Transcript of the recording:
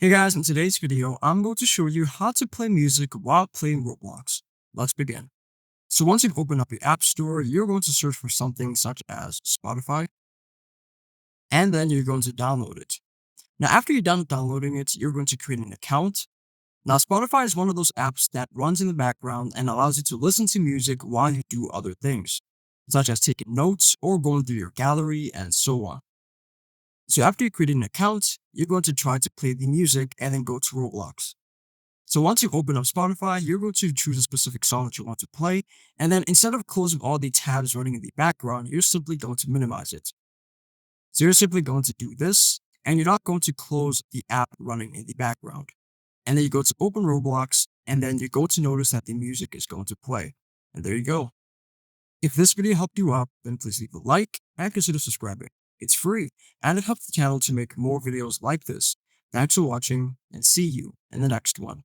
Hey guys, in today's video, I'm going to show you how to play music while playing Roblox. Let's begin. So once you've opened up your app store, you're going to search for something such as Spotify, and then you're going to download it. Now, after you're done downloading it, you're going to create an account. Now, Spotify is one of those apps that runs in the background and allows you to listen to music while you do other things, such as taking notes or going through your gallery and so on. So after you create an account, you're going to try to play the music and then go to Roblox. So once you open up Spotify, you're going to choose a specific song that you want to play. And then instead of closing all the tabs running in the background, you're simply going to minimize it. So you're simply going to do this, and you're not going to close the app running in the background. And then you go to open Roblox, and then you're going to notice that the music is going to play. And there you go. If this video helped you out, then please leave a like and consider subscribing. It's free, and it helps the channel to make more videos like this. Thanks for watching, and see you in the next one.